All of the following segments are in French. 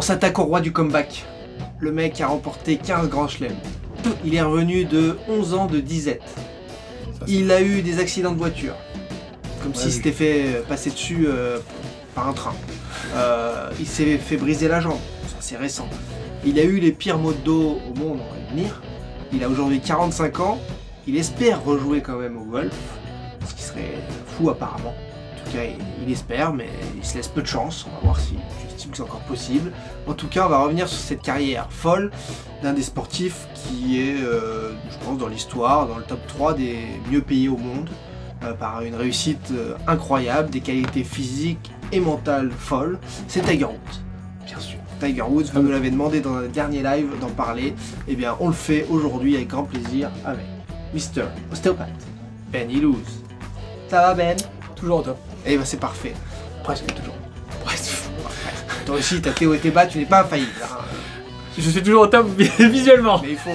s'attaque au roi du comeback. Le mec a remporté 15 grands chelems. Il est revenu de 11 ans de disette. Il a eu des accidents de voiture. Comme s'il s'était fait passer dessus par un train. Il s'est fait briser la jambe. Ça c'est récent. Il a eu les pires maux de dos au monde, on va venir. Il a aujourd'hui 45 ans. Il espère rejouer quand même au golf. Ce qui serait fou apparemment. En tout cas, il espère, mais il se laisse peu de chance. On va voir si j'estime que c'est encore possible. En tout cas, on va revenir sur cette carrière folle d'un des sportifs qui est, je pense, dans l'histoire, dans le top 3 des mieux payés au monde, par une réussite incroyable, des qualités physiques et mentales folles. C'est Tiger Woods, bien sûr. Tiger Woods, vous me l'avez demandé dans un dernier live d'en parler. Eh bien, on le fait aujourd'hui avec grand plaisir avec Mr. Ostéopathe, Ben Illouz. Ça va, Ben? Toujours au top. Eh ben, c'est parfait. Presque toujours. Presque. Toi aussi, t'as Théo et tes bas, tu n'es pas infaillible. Hein. Je suis toujours au top visuellement. Mais il faut...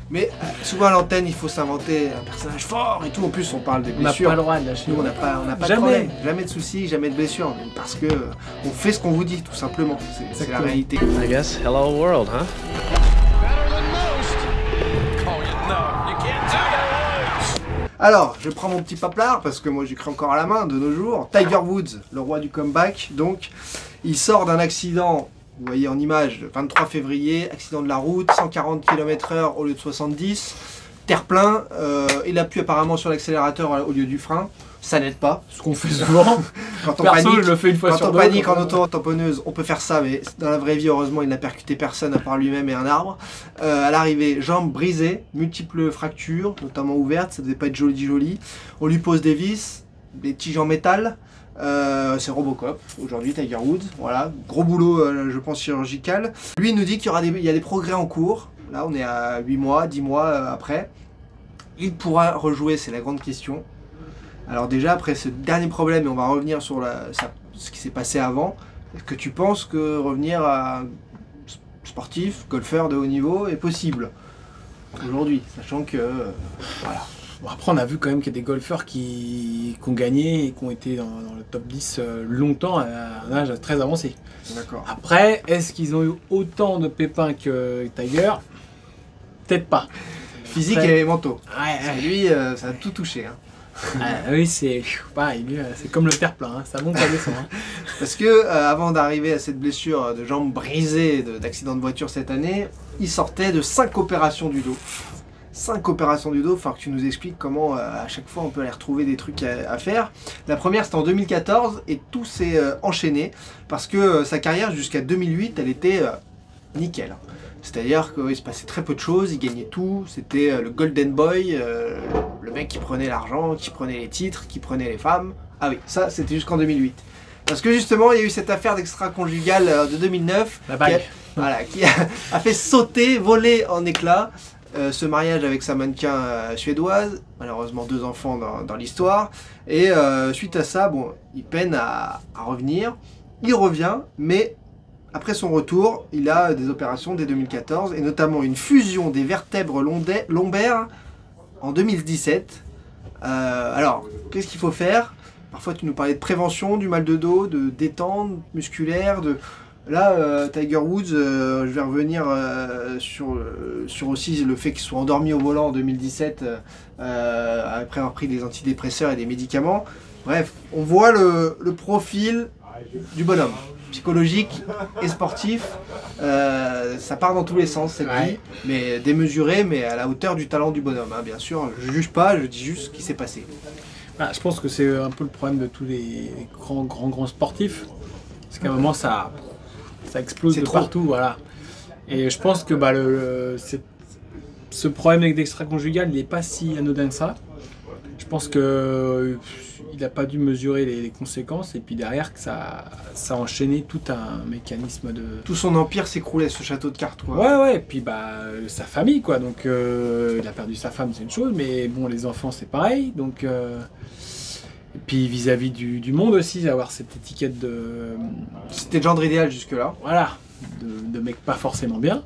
Mais souvent à l'antenne, il faut s'inventer un personnage fort et tout. En plus, on parle des blessures. On n'a pas le droit de lâcher. Nous, on n'a pas de problème. Jamais de soucis, jamais de blessures. Parce que on fait ce qu'on vous dit, tout simplement. C'est la réalité. I guess hello world, huh? Alors, je prends mon petit paplard parce que moi j'écris encore à la main de nos jours. Tiger Woods, le roi du comeback. Donc, il sort d'un accident. Vous voyez en image, le 23 février, accident de la route, 140 km/h au lieu de 70, terre-plein, il appuie apparemment sur l'accélérateur au lieu du frein, ça n'aide pas. Ce qu'on fait souvent. Quand on Perso, panique, je le fais une fois sur deux. Quand on panique en auto-tamponneuse, on peut faire ça, mais dans la vraie vie, heureusement, il n'a percuté personne à part lui-même et un arbre. À l'arrivée, jambes brisées, multiples fractures, notamment ouvertes, ça devait pas être joli. On lui pose des vis, des tiges en métal. C'est Robocop, aujourd'hui Tiger Woods, voilà, gros boulot je pense chirurgical. Lui il nous dit qu'il y a des progrès en cours, là on est à 8 mois, 10 mois après. Il pourra rejouer, c'est la grande question. Alors déjà après ce dernier problème, et on va revenir sur ce qui s'est passé avant, est-ce que tu penses que revenir à un sportif, golfeur de haut niveau est possible aujourd'hui, sachant que voilà. Bon, après, on a vu quand même qu'il y a des golfeurs qui ont gagné et qui ont été dans le top 10 longtemps à un âge très avancé. D'accord. Après, est-ce qu'ils ont eu autant de pépins que Tiger? Peut-être pas. Physique Après, et mentaux. Ouais. Lui, ça a tout touché. Hein. Oui, c'est pareil, c'est comme le terre-plein, hein, ça monte, ça descend. Hein. Parce que avant d'arriver à cette blessure de jambe brisée d'accident de voiture cette année, il sortait de 5 opérations du dos. 5 opérations du dos, il faut que tu nous expliques comment à chaque fois on peut aller retrouver des trucs à faire. La première c'était en 2014 et tout s'est enchaîné parce que sa carrière jusqu'à 2008 elle était nickel. C'est-à-dire qu'il se passait très peu de choses, il gagnait tout, c'était le Golden Boy, le mec qui prenait l'argent, qui prenait les titres, qui prenait les femmes. Ah oui, ça c'était jusqu'en 2008. Parce que justement il y a eu cette affaire d'extra-conjugale de 2009 qui a fait sauter, voler en éclats. Ce mariage avec sa mannequin suédoise, malheureusement 2 enfants dans l'histoire, et suite à ça, bon, il peine à revenir, il revient, mais après son retour, il a des opérations dès 2014, et notamment une fusion des vertèbres lombaires en 2017. Alors, qu'est-ce qu'il faut faire? Parfois tu nous parlais de prévention, du mal de dos, de détente musculaire, Là, Tiger Woods, je vais revenir sur aussi le fait qu'il soit endormi au volant en 2017 après avoir pris des antidépresseurs et des médicaments. Bref, on voit le profil du bonhomme, psychologique et sportif. Ça part dans tous les sens cette vie, mais démesuré, mais à la hauteur du talent du bonhomme. Hein, bien sûr, je juge pas, je dis juste ce qui s'est passé. Je pense que c'est un peu le problème de tous les grands sportifs, parce qu'à un moment ça explose de partout, voilà. Et je pense que ce problème d'extra-conjugal, il n'est pas si anodin que ça. Je pense que il n'a pas dû mesurer les conséquences, et puis derrière que ça a enchaîné tout un mécanisme de... Tout son empire s'écroulait, ce château de cartes, quoi. Ouais, et puis sa famille, quoi. Donc il a perdu sa femme, c'est une chose, mais bon, les enfants, c'est pareil. Donc et puis vis-à-vis du monde aussi, avoir cette étiquette de... C'était le genre idéal jusque-là. Voilà, de mec pas forcément bien.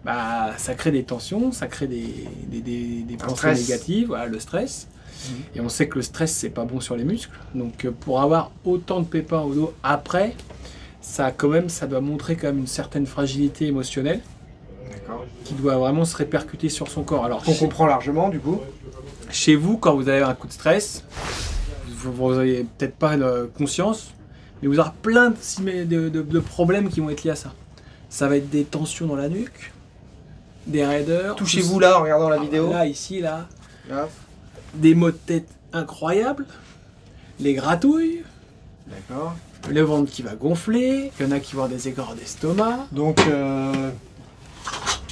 Ça crée des tensions, ça crée des pensées négatives, voilà, le stress. Et on sait que le stress, c'est pas bon sur les muscles. Donc pour avoir autant de pépins au dos après, ça doit montrer quand même une certaine fragilité émotionnelle D'accord. qui doit vraiment se répercuter sur son corps. Alors, Qu'on comprend largement du coup. chez vous, quand vous avez un coup de stress, vous n'avez peut-être pas conscience, mais vous aurez plein de problèmes qui vont être liés à ça. Ça va être des tensions dans la nuque, des raideurs. Touchez-vous là en regardant la vidéo. Là, ici, là. Là. Des maux de tête incroyables, les gratouilles, D'accord. le ventre qui va gonfler, il y en a qui vont avoir des aigreurs d'estomac. Donc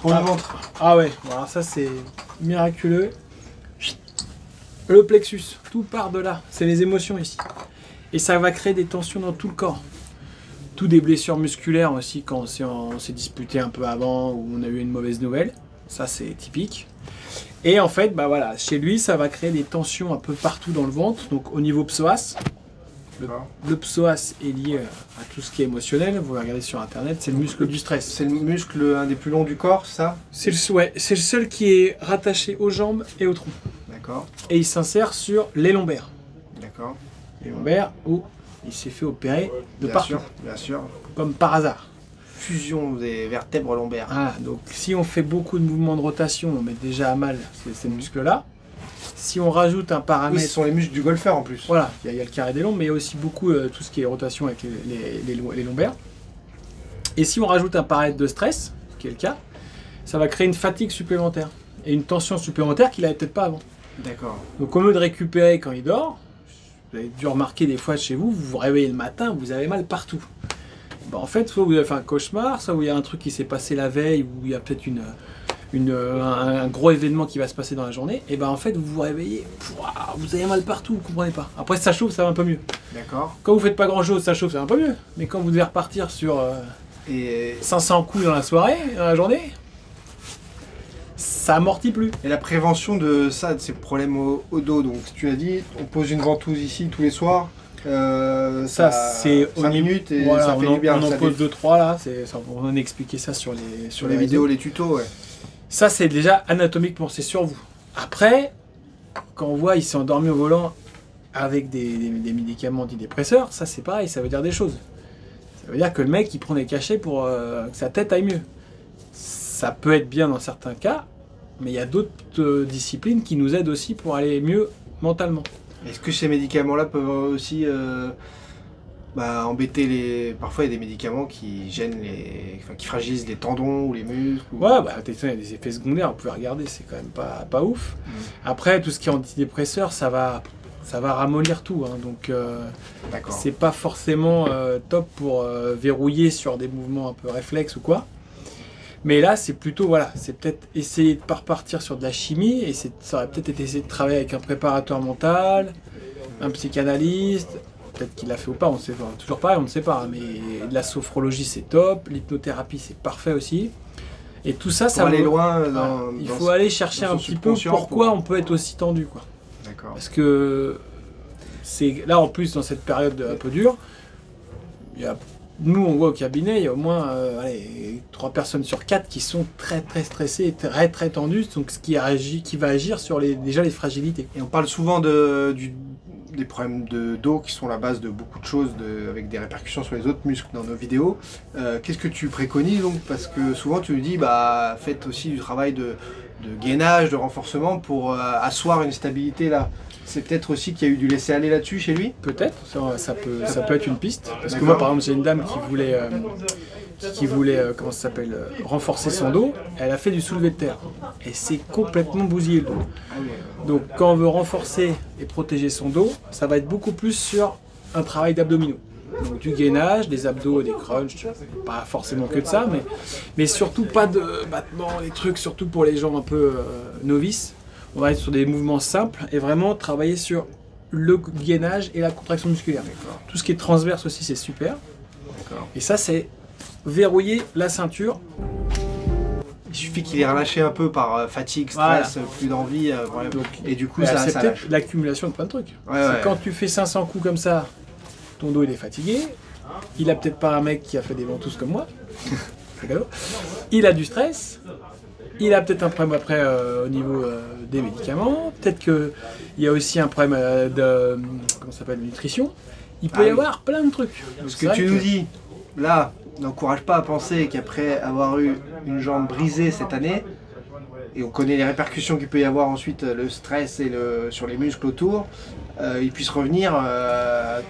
pour le ventre. Ah ouais, bon, alors ça c'est miraculeux. Le plexus, tout part de là, c'est les émotions ici. Et ça va créer des tensions dans tout le corps. Tout des blessures musculaires aussi quand on s'est disputé un peu avant ou on a eu une mauvaise nouvelle. Ça c'est typique. Et en fait, bah voilà, chez lui, ça va créer des tensions un peu partout dans le ventre. Donc au niveau psoas, le psoas est lié à tout ce qui est émotionnel. Vous regardez sur internet, c'est le muscle du stress. C'est le muscle un des plus longs du corps, ça? C'est le seul qui est rattaché aux jambes et au tronc. D'accord. Et il s'insère sur les lombaires. D'accord. Les lombaires où il s'est fait opérer de partout, Bien sûr. comme par hasard. Fusion des vertèbres lombaires. Ah, donc si on fait beaucoup de mouvements de rotation, on met déjà à mal ces muscles-là. Si on rajoute un Oui, paramètre... ce sont les muscles du golfeur en plus. Voilà, il y a le carré des lombes, mais il y a aussi beaucoup tout ce qui est rotation avec les lombaires. Et si on rajoute un paramètre de stress, ce qui est le cas, ça va créer une fatigue supplémentaire et une tension supplémentaire qu'il n'avait peut-être pas avant. D'accord. Donc au lieu de récupérer quand il dort, vous avez dû remarquer des fois chez vous, vous vous réveillez le matin, vous avez mal partout. Ben, en fait, soit vous avez fait un cauchemar, soit il y a un truc qui s'est passé la veille, ou il y a peut-être un gros événement qui va se passer dans la journée, et ben en fait vous vous réveillez, vous avez mal partout, vous comprenez pas. Après ça chauffe, ça va un peu mieux. D'accord. Quand vous faites pas grand chose, ça chauffe, ça va un peu mieux. Mais quand vous devez repartir sur Et 500 coups dans la soirée, dans la journée, ça amortit plus. la prévention de ça, de ces problèmes au dos, donc tu as dit, on pose une ventouse ici tous les soirs. Ça c'est 5 minutes et voilà, ça fait du bien. On en Ça pose 2-3 là, on en a expliqué ça sur sur les vidéos, les tutos, ouais. Ça c'est déjà anatomiquement, c'est sur vous. Après, quand on voit il s'est endormi au volant avec des médicaments antidépresseurs, ça c'est pareil, ça veut dire des choses. Ça veut dire que le mec il prend des cachets pour que sa tête aille mieux. Ça peut être bien dans certains cas, mais il y a d'autres disciplines qui nous aident aussi pour aller mieux mentalement. Est-ce que ces médicaments-là peuvent aussi embêter Parfois, il y a des médicaments qui gênent qui fragilisent les tendons ou les muscles. Ouais, bah attention, il y a des effets secondaires, vous pouvez regarder, c'est quand même pas ouf. Après, tout ce qui est antidépresseur, ça va ramollir tout, hein, donc D'accord. c'est pas forcément top pour verrouiller sur des mouvements un peu réflexes ou quoi. Mais là, c'est plutôt, voilà, c'est peut-être essayer de pas repartir sur de la chimie, et ça aurait peut-être été essayer de travailler avec un préparateur mental, un psychanalyste, peut-être qu'il l'a fait ou pas, on sait pas, toujours pareil, on ne sait pas, mais de la sophrologie c'est top, l'hypnothérapie c'est parfait aussi, et tout ça, ça va aller loin. il faut aller chercher un petit peu pourquoi on peut être aussi tendu, quoi. D'accord. Parce que c'est là en plus dans cette période un peu dure, nous on voit au cabinet, il y a au moins 3 personnes sur 4 qui sont très très stressées et très très tendues, donc ce qui va agir sur déjà les fragilités. Et on parle souvent des problèmes de dos qui sont la base de beaucoup de choses, avec des répercussions sur les autres muscles dans nos vidéos. Qu'est-ce que tu préconises donc? Parce que souvent tu nous dis, faites aussi du travail de gainage, de renforcement pour asseoir une stabilité là. C'est peut-être aussi qu'il y a eu du laisser-aller là-dessus chez lui? Peut-être, ça peut être une piste. Parce que moi, par exemple, j'ai une dame qui voulait comment ça s'appelle, renforcer son dos. Elle a fait du soulevé de terre. Et c'est complètement bousillé le dos. Donc, quand on veut renforcer et protéger son dos, ça va être beaucoup plus sur un travail d'abdominaux. Donc, du gainage, des abdos, des crunchs, pas forcément que de ça, mais surtout pas de battements, des trucs, surtout pour les gens un peu novices. On va être sur des mouvements simples et vraiment travailler sur le gainage et la contraction musculaire. Tout ce qui est transverse aussi, c'est super. Et ça, c'est verrouiller la ceinture. Il suffit qu'il ait relâché un peu par fatigue, stress, plus d'envie. Et du coup, ça c'est peut-être lâche. l'accumulation de plein de trucs. Ouais. Quand tu fais 500 coups comme ça, ton dos il est fatigué. Il a peut-être pas un mec qui a fait des ventouses comme moi. C'est cadeau. Il a du stress. Il a peut-être un problème après au niveau des médicaments. Peut-être qu'il y a aussi un problème de nutrition. Il peut y avoir plein de trucs. Ce que tu nous dis, là, n'encourage pas à penser qu'après avoir eu une jambe brisée cette année, et on connaît les répercussions qu'il peut y avoir ensuite, le stress et sur les muscles autour, il puisse revenir.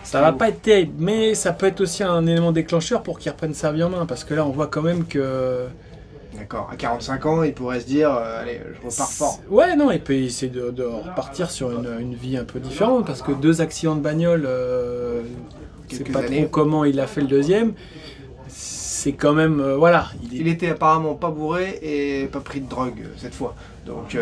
Ça va pas être terrible, mais ça peut être aussi un élément déclencheur pour qu'il reprenne sa vie en main, parce que là on voit quand même que... D'accord, à 45 ans, il pourrait se dire, allez, je repars fort. Ouais, non, il peut essayer de repartir sur une vie un peu différente, parce que 2 accidents de bagnole, c'est Quelques pas années. trop comment il a fait le deuxième. C'est quand même, voilà. Il était apparemment pas bourré et pas pris de drogue cette fois. Donc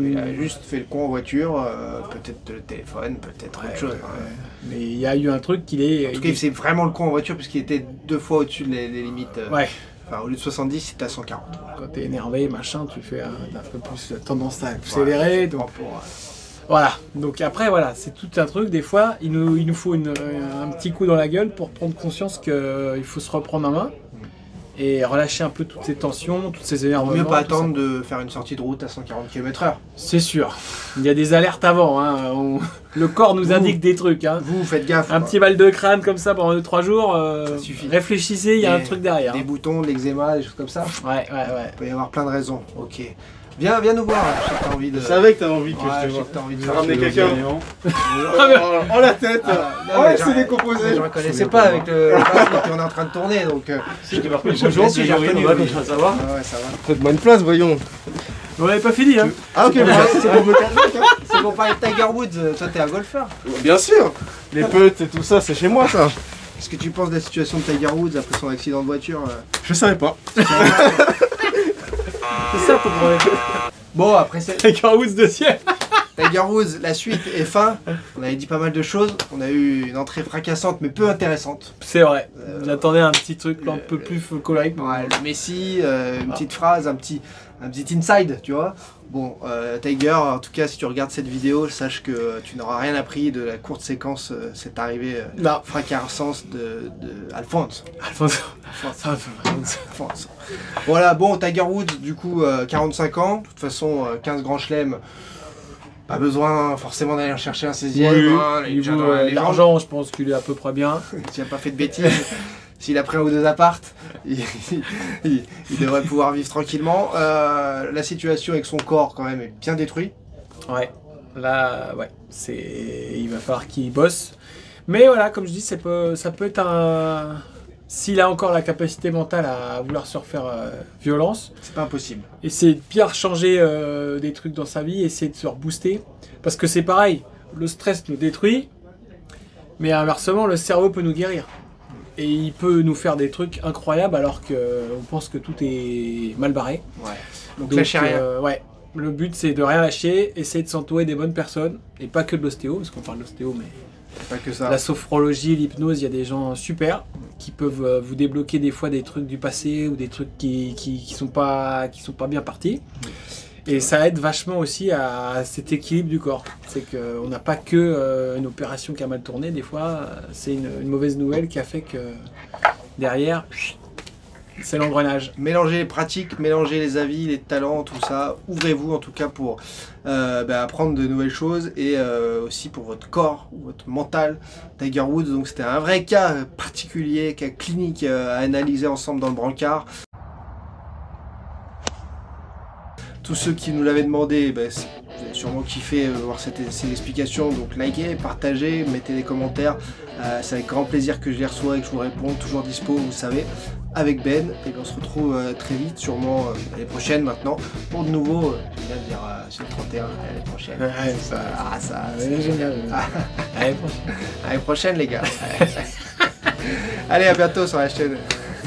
il a juste fait le con en voiture, peut-être le téléphone, peut-être autre chose. Hein. Mais il y a eu un truc qu'il est... En tout cas, il faisait vraiment le con en voiture puisqu'il était 2 fois au-dessus des limites. Ouais. Enfin, au lieu de 70, c'était à 140. Quand t'es énervé, machin, tu fais un peu plus tendance à accélérer. Ouais, Donc, voilà. Donc après, voilà, c'est tout un truc. Des fois, il nous faut un petit coup dans la gueule pour prendre conscience qu'il faut se reprendre en main et relâcher un peu toutes ces tensions, toutes ces énervements. Mieux pas tout ça. attendre de faire une sortie de route à 140 km/h. C'est sûr. Il y a des alertes avant. Hein. Le corps nous indique des trucs. Hein. Vous faites gaffe. Un quoi. petit mal de crâne comme ça pendant 2-3 jours. Ça suffit. Réfléchissez, il y a un truc derrière. Des boutons, de l'eczéma, des choses comme ça. Ouais. Il peut y avoir plein de raisons. Ok. Viens nous voir. Je sais que t'as envie de. Je savais que t'avais envie que Ouais, je te je sais vois. que t'as envie de Tu vas ramener quelqu'un. Oh, Oh la tête. non, Oh, mais c'est décomposé. Je ne reconnaissais pas avec le et on est en train de tourner donc. Bonjour, c'est j'ai reconnu. Ça va? Ah ouais, ça va. Faites-moi une place, voyons. On n'avait pas fini. Hein. Ah ok, c'est pour me calmer. C'est pour parler de Tiger Woods. Toi, t'es un golfeur. Bien sûr. Les putes et tout ça, c'est chez moi ça. Qu'est-ce que tu penses de la situation de Tiger Woods après son accident de voiture Je savais pas. C'est ça ton problème. Bon, après c'est Tiger Woods deuxième. Tiger Woods, la suite est fin. On avait dit pas mal de choses. On a eu une entrée fracassante mais peu intéressante. C'est vrai. J'attendais un petit truc un peu plus colérique. Ouais, le Messi, une petite phrase, un petit inside, tu vois. Bon, Tiger, en tout cas, si tu regardes cette vidéo, sache que tu n'auras rien appris de la courte séquence, cette arrivée Non. fracassante de Alphonse. Alphonse. Alphonse. Voilà, bon, Tiger Woods, du coup, 45 ans. De toute façon, 15 grands chelems. Pas besoin forcément d'aller en chercher un 16e. hein, il est déjà dans la légende. L'argent, je pense qu'il est à peu près bien. S'il n'a pas fait de bêtises, s'il a pris 1 ou 2 appartes, il devrait pouvoir vivre tranquillement. La situation avec son corps, quand même, est bien détruit. Ouais. Là, ouais. Il va falloir qu'il bosse. Mais voilà, comme je dis, ça peut être un... S'il a encore la capacité mentale à vouloir se refaire violence, C'est pas impossible. essayer de bien changer des trucs dans sa vie, essayer de se rebooster. Parce que c'est pareil, le stress nous détruit, mais inversement, le cerveau peut nous guérir. Et il peut nous faire des trucs incroyables alors qu'on pense que tout est mal barré. Ouais. Donc lâchez rien. Ouais. Le but, c'est de rien lâcher, essayer de s'entourer des bonnes personnes, et pas que de l'ostéo, parce qu'on parle d'ostéo, mais Pas que ça. la sophrologie, l'hypnose, il y a des gens super qui peuvent vous débloquer des fois des trucs du passé ou des trucs qui sont pas bien partis. Et ça aide vachement aussi à cet équilibre du corps. C'est qu'on n'a pas que une opération qui a mal tourné, des fois c'est une mauvaise nouvelle qui a fait que derrière, c'est l'engrenage. Mélangez les pratiques, mélangez les avis, les talents, tout ça. Ouvrez-vous en tout cas pour apprendre de nouvelles choses et aussi pour votre corps, votre mental. Tiger Woods, donc c'était un vrai cas particulier, cas clinique à analyser ensemble dans le brancard. Tous ceux qui nous l'avaient demandé, vous avez sûrement kiffé voir ces explications, donc likez, partagez, mettez des commentaires. C'est avec grand plaisir que je les reçois et que je vous réponds, toujours dispo, vous savez, avec Ben. Et on se retrouve très vite, sûrement l'année prochaine maintenant, pour de nouveau, je viens de dire sur le 31, l'année prochaine. Ouais, ça, C'est génial. Allez, prochaine. L'année prochaine les gars. Allez, à bientôt sur la chaîne.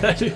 Salut.